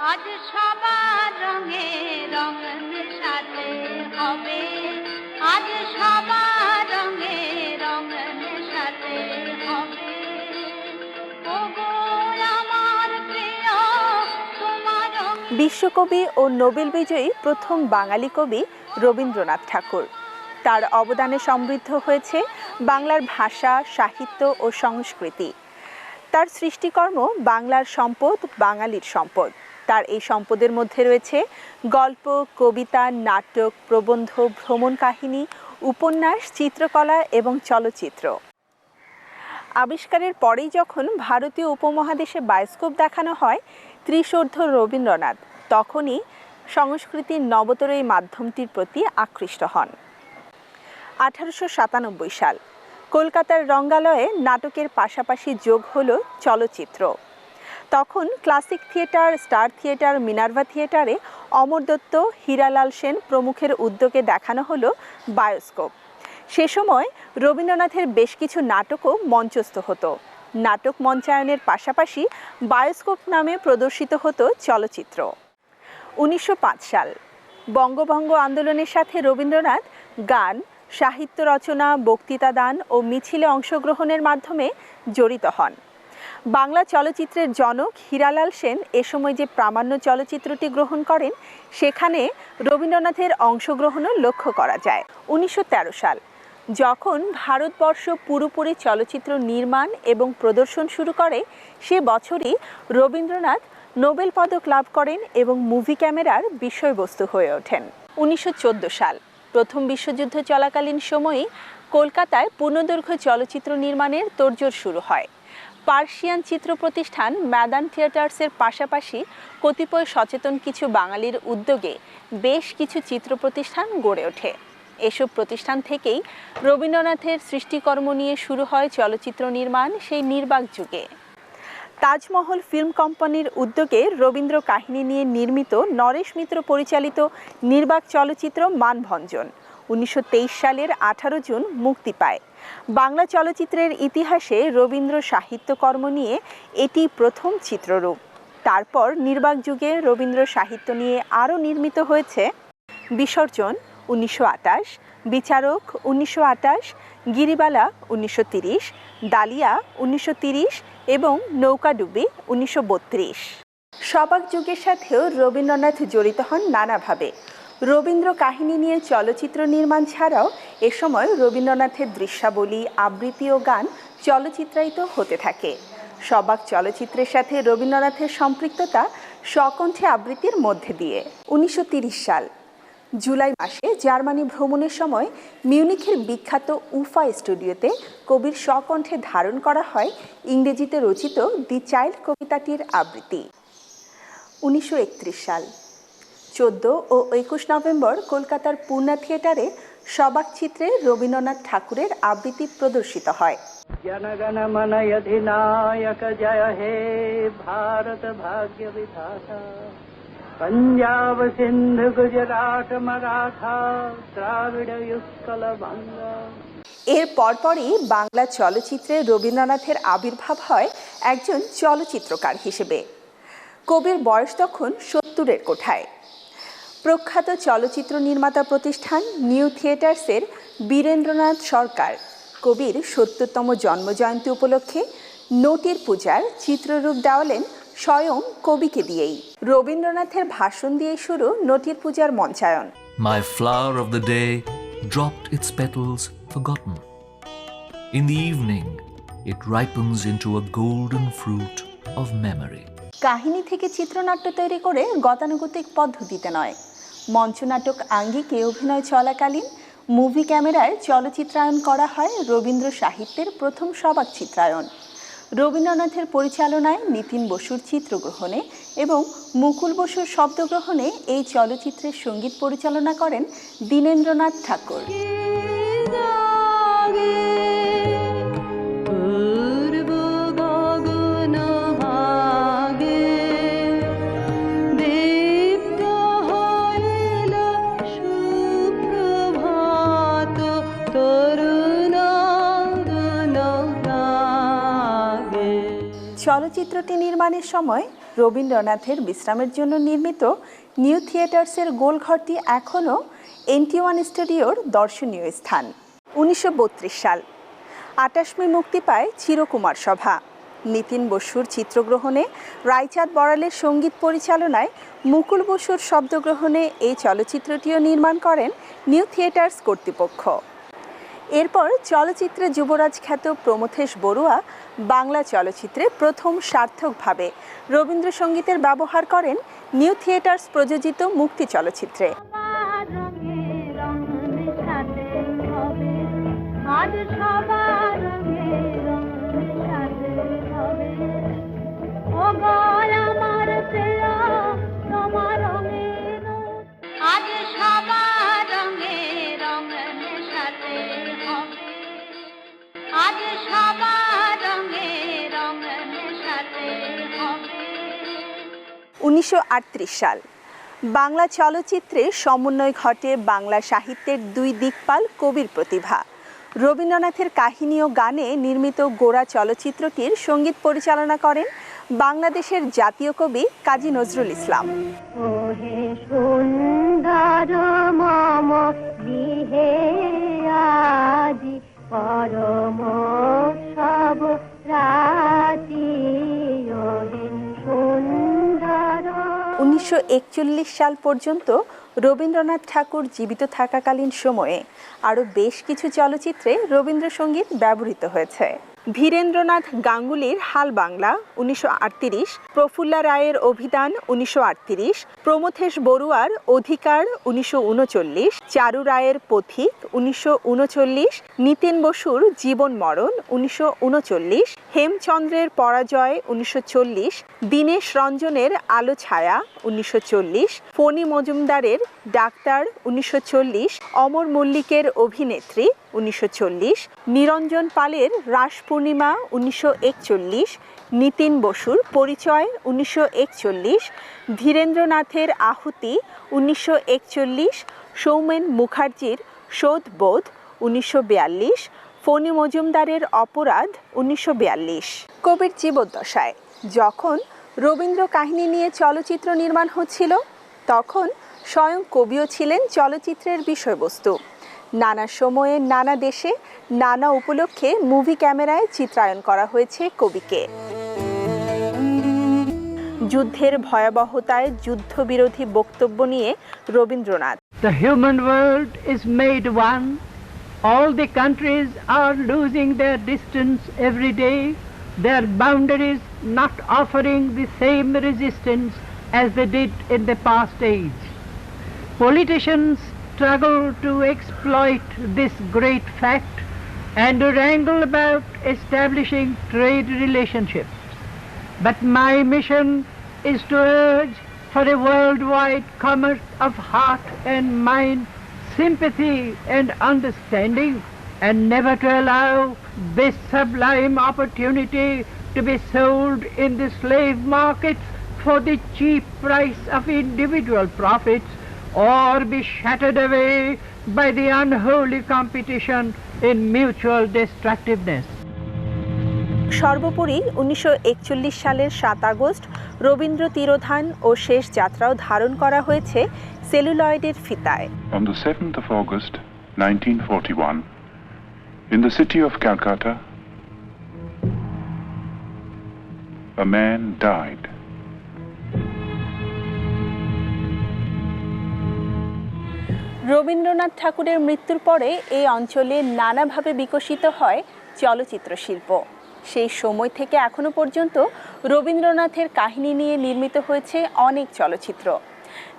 আজ সবার রঙে রঙ মেশাতে হবে, আজ সবার রঙে রঙ মেশাতে হবে। ওগো আমার প্রিয় তোমার বিশ্বকবি ও নোবেল বিজয়ী প্রথম বাঙালি কবি রবীন্দ্রনাথ ঠাকুর। তার অবদানে সমৃদ্ধ হয়েছে বাংলার ভাষা, সাহিত্য ও সংস্কৃতি। তার সৃষ্টিকর্ম বাংলার সম্পদ, বাঙালির সম্পদ। তার এই সম্পদের মধ্যে রয়েছে গল্প, কবিতা, নাটক, প্রবন্ধ, ভ্রমণ কাহিনী, উপন্যাস, চিত্রকলা এবং চলচ্চিত্র। আবিষ্কারের পরেই যখন ভারতীয় উপমহাদেশে বায়োস্কোপ দেখানো হয় ত্রিশোর্ধ্ব রবীন্দ্রনাথ, তখনই সংস্কৃতির নবতর এই মাধ্যমটির প্রতি আকৃষ্ট হন। 1897 সাল কলকাতার রঙ্গালয়ে নাটকের পাশাপাশি যোগ হলো চলচ্চিত্র। তখন classic theatre, star theatre, Minerva থিয়েটারে অমর দত্ত, হীরালাল সেন প্রমুখের উদ্যোগে দেখানো হলো বায়োস্কোপ। সে সময় রবীন্দ্রনাথের বেশ কিছু নাটকও মঞ্চস্থ হতো। নাটক মঞ্চায়নের পাশাপাশি বায়োস্কোপ নামে প্রদর্শিত হতো চলচ্চিত্র। 1905 সাল বঙ্গভঙ্গ আন্দোলনের সাথে রবীন্দ্রনাথ গান, সাহিত্য রচনা, বক্তৃতা দান ও মিছিলে অংশগ্রহণের মাধ্যমে জড়িত হন। বাংলা চলচ্চিত্রের জনক হীরালাল সেন এ সময় যে প্রামাণ্য চলচ্চিত্রটি গ্রহণ করেন, সেখানে রবীন্দ্রনাথের অংশগ্রহণও লক্ষ্য করা যায়। 1913 সাল যখন ভারতবর্ষ পুরোপুরি চলচ্চিত্র নির্মাণ এবং প্রদর্শন শুরু করে, সে বছরই রবীন্দ্রনাথ নোবেল পদক লাভ করেন এবং মুভি ক্যামেরার বিষয়বস্তু হয়ে ওঠেন। 1914 সাল প্রথম বিশ্বযুদ্ধ চলাকালীন সময়েই কলকাতায় পূর্ণদৈর্ঘ্য চলচ্চিত্র নির্মাণের তোড়জোড় শুরু হয়। পার্সিয়ান চিত্র প্রতিষ্ঠান ম্যাদান থিয়েটার্সের পাশাপাশি কতিপয় সচেতন কিছু বাঙালির উদ্যোগে বেশ কিছু চিত্র প্রতিষ্ঠান গড়ে ওঠে। এসব প্রতিষ্ঠান থেকেই রবীন্দ্রনাথের সৃষ্টিকর্ম নিয়ে শুরু হয় চলচ্চিত্র নির্মাণ সেই নির্বাক যুগে। তাজমহল ফিল্ম কোম্পানির উদ্যোগে রবীন্দ্র কাহিনী নিয়ে নির্মিত নরেশ মিত্র পরিচালিত নির্বাক চলচ্চিত্র মানভঞ্জন 1923 সালের 18 জুন মুক্তি পায়। বাংলা চলচ্চিত্রের ইতিহাসে রবীন্দ্র সাহিত্যকর্ম নিয়ে এটি প্রথম চিত্ররূপ। তারপর নির্বাক যুগে রবীন্দ্র সাহিত্য নিয়ে আরও নির্মিত হয়েছে বিসর্জন 1928, বিচারক 1928, গিরিবালা 1930, ডালিয়া 1930 এবং নৌকাডুবি 1932। সবাক যুগের সাথেও রবীন্দ্রনাথ জড়িত হন নানাভাবে। রবীন্দ্র কাহিনী নিয়ে চলচ্চিত্র নির্মাণ ছাড়াও এ সময় রবীন্দ্রনাথের দৃশ্যাবলী, আবৃত্তি ও গান চলচ্চিত্রায়িত হতে থাকে। সবাক চলচ্চিত্রের সাথে রবীন্দ্রনাথের সম্পৃক্ততা স্বকণ্ঠে আবৃত্তির মধ্যে দিয়ে। 1930 সাল জুলাই মাসে জার্মানি ভ্রমণের সময় মিউনিখের বিখ্যাত উফা স্টুডিওতে কবির স্বকণ্ঠে ধারণ করা হয় ইংরেজিতে রচিত দি চাইল্ড কবিতাটির আবৃত্তি। 1931 সাল 14 ও 21 নভেম্বর কলকাতার পূর্ণা থিয়েটারে সবাক চিত্রে রবীন্দ্রনাথ ঠাকুরের আবৃত্তি প্রদর্শিত হয়। জনগণ মন অধিনায়ক জয় হে ভারত ভাগ্য বিধাতা, पंजाब सिंध गुजरात मराठा द्राविड़ उत्कल बंगा। এর পরপরই বাংলা চলচ্চিত্রে রবীন্দ্রনাথের আবির্ভাব হয় একজন চলচ্চিত্রকার হিসেবে। কবির বয়স তখন 70-এর কোঠায়। প্রখ্যাত চলচ্চিত্র নির্মাতা প্রতিষ্ঠান নিউ থিয়েটার্সের বীরেন্দ্রনাথ সরকার কবির 70তম জন্মজয়ন্তী উপলক্ষে নটির পূজার চিত্ররূপ দেওয়ালেন স্বয়ং কবিকে দিয়েই। রবীন্দ্রনাথের ভাষণ দিয়ে শুরু নটির পূজার মঞ্চায়ন। My flower of the day dropped its petals forgotten. In the evening, it ripens into a golden fruit of memory. কাহিনী থেকে চিত্রনাট্য তৈরি করে গতানুগতিক পদ্ধতিতে নয়, মঞ্চনাটক আঙ্গিকে অভিনয় চলাকালীন মুভি ক্যামেরায় চলচ্চিত্রায়ন করা হয় রবীন্দ্র সাহিত্যের প্রথম সবাক চিত্রায়ন। রবীন্দ্রনাথের পরিচালনায় নিতিন বসুর চিত্রগ্রহণে এবং মুকুল বসুর শব্দগ্রহণে এই চলচ্চিত্রের সঙ্গীত পরিচালনা করেন দীনেন্দ্রনাথ ঠাকুর। চলচ্চিত্রটি নির্মাণের সময় রবীন্দ্রনাথের বিশ্রামের জন্য নির্মিত নিউ থিয়েটার্সের গোলঘরটি এখনও NT1 স্টুডিওর দর্শনীয় স্থান। 1932 সাল 28 মে মুক্তি পায় চিরকুমার সভা। নিতিন বসুর চিত্রগ্রহণে রায়চাঁদ বড়ালের সঙ্গীত পরিচালনায় মুকুল বসুর শব্দগ্রহণে এই চলচ্চিত্রটিও নির্মাণ করেন নিউ থিয়েটার্স কর্তৃপক্ষ। এরপর চলচ্চিত্রে যুবরাজ খ্যাত প্রমথেশ বড়ুয়া বাংলা চলচ্চিত্রে প্রথম সার্থকভাবে রবীন্দ্রসঙ্গীতের ব্যবহার করেন নিউ থিয়েটার্স প্রযোজিত মুক্তি চলচ্চিত্রে। আজ সবার রঙে রঙ মেশাতে হবে। 1938 সাল বাংলা চলচ্চিত্রে সমন্বয় ঘটে বাংলা সাহিত্যের দুই দিকপাল কবির প্রতিভা। রবীন্দ্রনাথের কাহিনী ও গানে নির্মিত গোরা চলচ্চিত্রটির সঙ্গীত পরিচালনা করেন বাংলাদেশের জাতীয় কবি কাজী নজরুল ইসলাম। ওহে সুন্দর মম বিহে আজি পরম সব রাতি ওহে সুন্দর। 1941 সাল পর্যন্ত রবীন্দ্রনাথ ঠাকুর জীবিত থাকাকালীন সময়ে আরও বেশ কিছু চলচ্চিত্রে রবীন্দ্রসঙ্গীত ব্যবহৃত হয়েছে। ধীরেন্দ্রনাথ গাঙ্গুলির হাল বাংলা 1938, প্রফুল্লা রায়ের অভিধান 1938, প্রমথেশ বড়ুয়ার অধিকার 1939, চারু রায়ের পথিক 1939, নিতিন বসুর জীবন মরণ 1939, হেমচন্দ্রের পরাজয় 1940, দীনেশ রঞ্জনের আলো ছায়া 1940, ফণী মজুমদারের ডাক্তার 1940, অমর মল্লিকের অভিনেত্রী 1940, নিরঞ্জন পালের রাস পূর্ণিমা 1941, নিতিন বসুর পরিচয় 1941, ধীরেন্দ্রনাথের আহুতি 1941, সৌমেন মুখার্জির শোধবোধ 1942, ফণী মজুমদারের অপরাধ 1942। কবির জীবদ্দশায় যখন রবীন্দ্র কাহিনী নিয়ে চলচ্চিত্র নির্মাণ হচ্ছিল তখন স্বয়ং কবিও ছিলেন চলচ্চিত্রের বিষয়বস্তু। নানা সময়ে নানা দেশে নানা উপলক্ষে মুভি ক্যামেরায় চিত্রায়ন করা হয়েছে কবিকে। যুদ্ধের ভয়াবহতায় যুদ্ধবিরোধী বক্তব্য নিয়ে Rabindranath. The human world is made one. All the countries are losing their distance every day. Their boundaries not offering the same resistance as they did in the past age. Politicians struggle to exploit this great fact and to wrangle about establishing trade relationships. But my mission is to urge for a worldwide commerce of heart and mind, sympathy and understanding, and never to allow this sublime opportunity to be sold in the slave markets for the cheap price of individual profits, or be shattered away by the unholy competition in mutual destructiveness. সর্বোপরি 1941 সালের 7 August Rabindra তিরোধান ও শেষ যাত্রাও ধারণ করা হয়েছে সেলুলয়েডের ফিতায়। On the 7th of August 1941, in the city of Calcutta, a man died. Rabindranath ঠাকুরের মৃত্যুর পরে এই অঞ্চলে নানাভাবে বিকশিত হয় চলচ্চিত্র শিল্প। সেই সময় থেকে এখনো পর্যন্ত রবীন্দ্রনাথের কাহিনী নিয়ে নির্মিত হয়েছে অনেক চলচ্চিত্র।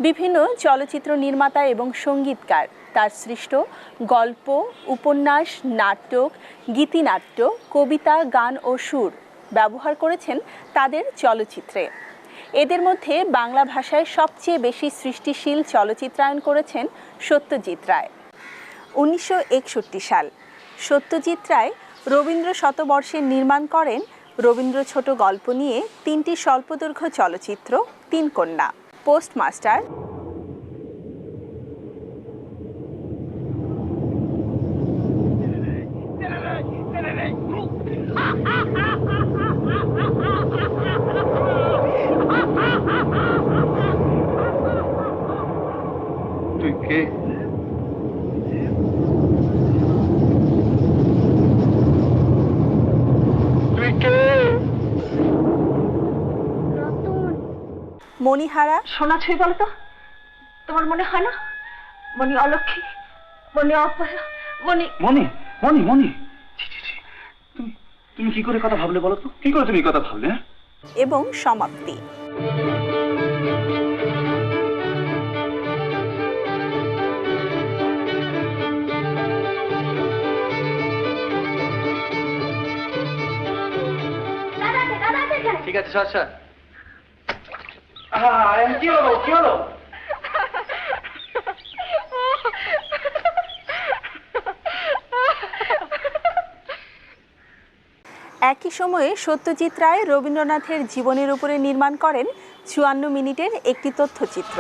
বিভিন্ন চলচ্চিত্র নির্মাতা এবং সঙ্গীতকার তার সৃষ্ট গল্প, উপন্যাস, নাটক, গীতিনাট্য, কবিতা, গান ও সুর ব্যবহার করেছেন তাদের চলচ্চিত্রে। এদের মধ্যে বাংলা ভাষায় সবচেয়ে বেশি সৃষ্টিশীল চলচ্চিত্রায়ন করেছেন সত্যজিৎ রায়। 1961 সাল সত্যজিৎ রায় রবীন্দ্র শতবর্ষে নির্মাণ করেন রবীন্দ্র ছোট গল্প নিয়ে 3টি স্বল্পদৈর্ঘ্য চলচ্চিত্র, 3 কন্যা, পোস্টমাস্টার, তুই কে? তুই কে? মণিহারা। সোনা ছুঁই বলো তো, তোমার মনে হয় না মনি অলক্ষী, মনি অপয়া, মনি মনি মনি মনি তুমি কি করে কথা ভাবলে বলো তো? কি করে তুমি কথা ভাবলে? এবং সমাপ্তি। ঠিক আছে স্যার স্যার। কি হলো কি হলো? একই সময়ে সত্যজিৎ রায় রবীন্দ্রনাথের জীবনের উপরে নির্মাণ করেন ৫৪ মিনিটের একটি তথ্যচিত্র।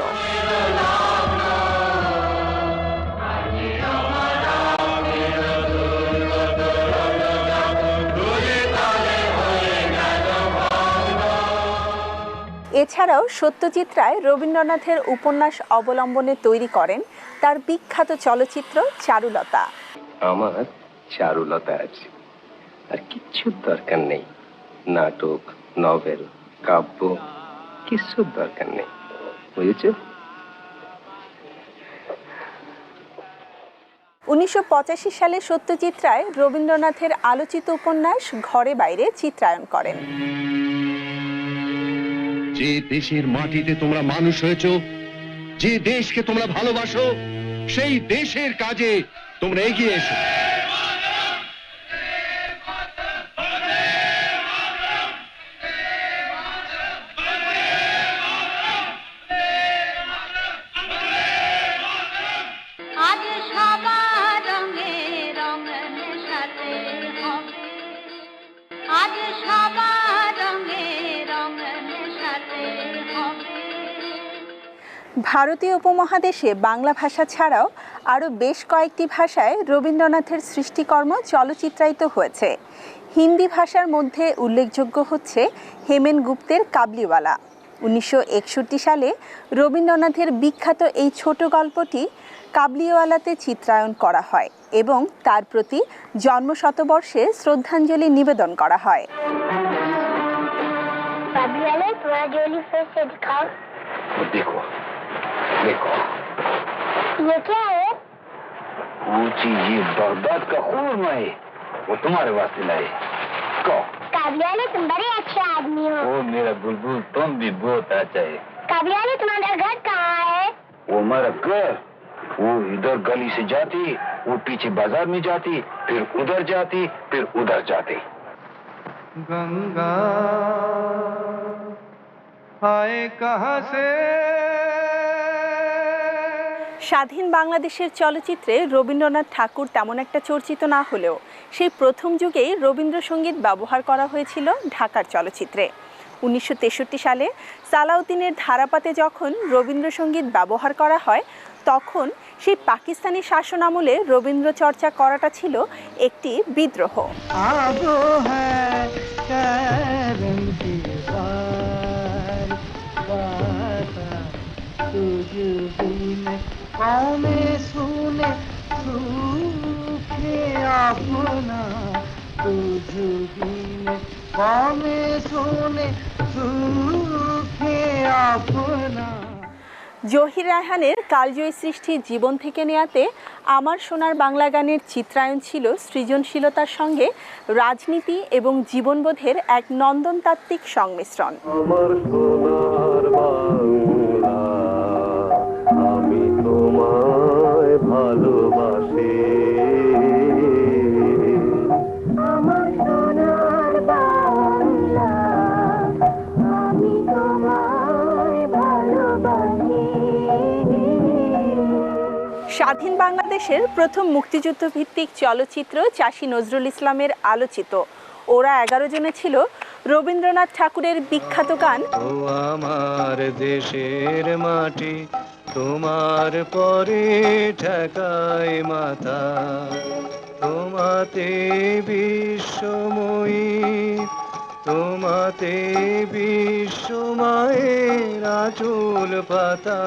এছাড়াও সত্যজিৎ রায় রবীন্দ্রনাথের উপন্যাস অবলম্বনে তৈরি করেন তার বিখ্যাত চলচ্চিত্র চারুলতা। আমার চারুলতা আছে, আর কিচ্ছু দরকার নেই। নাটক, নভেল, কাব্য কিচ্ছু দরকার নেই, বুঝেছ? ১৯৮৫ সালে সত্যজিৎ রায় রবীন্দ্রনাথের আলোচিত উপন্যাস ঘরে বাইরে চিত্রায়ন করেন। যে দেশের মাটিতে তোমরা মানুষ হয়েছ, যে দেশকে তোমরা ভালোবাসো, সেই দেশের কাজে তোমরা এগিয়ে এসো। ভারতীয় উপমহাদেশে বাংলা ভাষা ছাড়াও আরও বেশ কয়েকটি ভাষায় রবীন্দ্রনাথের সৃষ্টিকর্ম চলচ্চিত্রায়িত হয়েছে। হিন্দি ভাষার মধ্যে উল্লেখযোগ্য হচ্ছে হেমেন গুপ্তের কাবলিওয়ালা। ১৯৬১ সালে রবীন্দ্রনাথের বিখ্যাত এই ছোট গল্পটি কাবলিওয়ালাতে চিত্রায়ন করা হয় এবং তার প্রতি জন্মশতবর্ষে শ্রদ্ধাঞ্জলি নিবেদন করা হয়। देखो देखो, ये क्या है? वो चीज ये बगदाद का खून है, वो तुम्हारे वास्ते लाए। काबियाले, तुम बड़े अच्छे आदमी हो। ओ मेरा बुलबुल, तुम भी बहुत अच्छा है। काबियाले, तुम्हारा घर कहाँ है? वो हमारा घर, वो इधर गली से जाती, वो पीछे बाजार में जाती, फिर उधर जाती, फिर उधर जाती। गंगा आए कहाँ से? স্বাধীন বাংলাদেশের চলচ্চিত্রে রবীন্দ্রনাথ ঠাকুর তেমন একটা চর্চিত না হলেও সেই প্রথম যুগেই রবীন্দ্রসঙ্গীত ব্যবহার করা হয়েছিল ঢাকার চলচ্চিত্রে। ১৯৬৩ সালে সালাউদ্দিনের ধারাপাতে যখন রবীন্দ্রসঙ্গীত ব্যবহার করা হয়, তখন সেই পাকিস্তানি শাসনামলে রবীন্দ্র চর্চা করাটা ছিল একটি বিদ্রোহ। জহির রায়হানের কালজয়ী সৃষ্টি জীবন থেকে নেয়াতে আমার সোনার বাংলা গানের চিত্রায়ন ছিল সৃজনশীলতার সঙ্গে রাজনীতি এবং জীবনবোধের এক নন্দনতাত্ত্বিক সংমিশ্রণ। আমার সোনার বাংলা, আমি তোমায় ভালোবাসি। আমার সোনার বাংলা, আমি তোমায় ভালোবাসি। স্বাধীন বাংলাদেশের প্রথম মুক্তিযুদ্ধ ভিত্তিক চলচ্চিত্র চাষী নজরুল ইসলামের আলোচিত ওরা 11 জনে ছিল রবীন্দ্রনাথ ঠাকুরের বিখ্যাত গান ও আমার দেশের মাটি, তোমার পরে ঠেকায় মাথা, তোমাতে বিশ্বময়ী তোমাতে বিশ্বমায়ের আঁচল পাতা।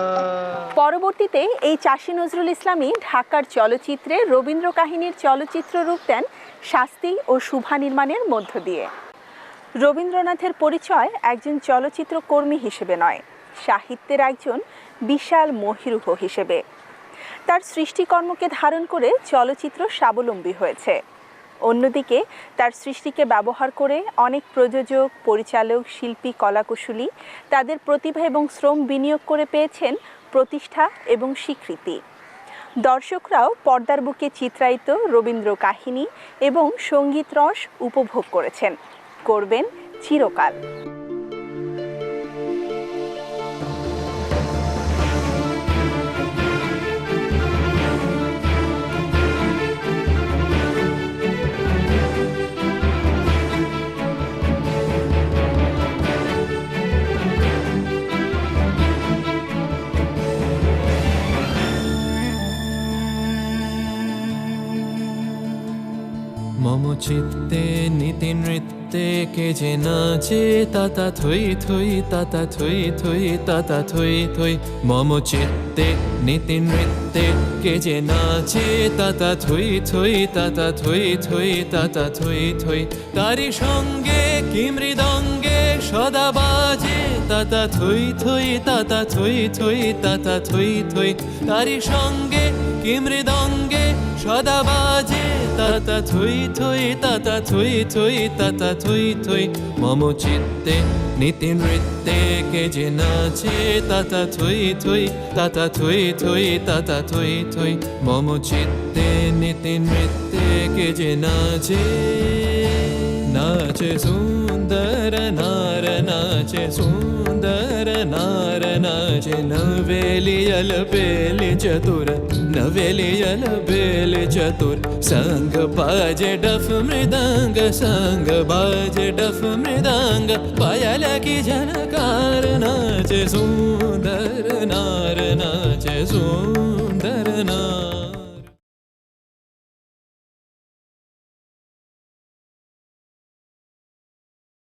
পরবর্তীতে এই চাষী নজরুল ইসলামই ঢাকার চলচ্চিত্রে রবীন্দ্র কাহিনীর চলচ্চিত্র রূপ দেন শাস্তি ও শুভা নির্মাণের মধ্য দিয়ে। রবীন্দ্রনাথের পরিচয় একজন চলচ্চিত্র কর্মী হিসেবে নয়, সাহিত্যের একজন বিশাল মহিরুহ হিসেবে। তার সৃষ্টিকর্মকে ধারণ করে চলচ্চিত্র স্বাবলম্বী হয়েছে। অন্যদিকে তার সৃষ্টিকে ব্যবহার করে অনেক প্রযোজক, পরিচালক, শিল্পী, কলাকুশলী তাদের প্রতিভা এবং শ্রম বিনিয়োগ করে পেয়েছেন প্রতিষ্ঠা এবং স্বীকৃতি। দর্শকরাও পর্দার বুকে চিত্রায়িত রবীন্দ্র কাহিনী এবং সঙ্গীত রস উপভোগ করেছেন, করবেন চিরকাল। মম চিত্তে নীতি নৃত্যে কে যে নাচে তাতা থই থই তাতা থই থই তাতা থই থই। মম চিত্তে নীতি নৃত্যে কে যে নাচে তাতা থই থই তাতা থই থই তাতা থই থই। তারি সঙ্গে কি মৃদঙ্গে সদা বাজে তাতা থই থই তাতা থই থই তাতা থই থই। তারি সঙ্গে কি মৃদঙ্গে সদা বাজে তাতা থই থই তাতা থই থই তাতা থই থই। মম চিত্তে নীতি নৃত্যে কে যে নাচে তাতা থই থই তাতা থই থই তাতা থই থই। মম চিত্তে নীতি নৃত্যে কে যে নাচে নাচে সুন্দর নার নাচে সুন্দর নার নাচে। नवेलियल बेली चतुर नवेलियल बेली चतुर। संग बाजे डफ मृदंग संग बाजे डफ मृदंग। पायल की झनकार नाचे सुंदर नार नाचे सुंदर नार।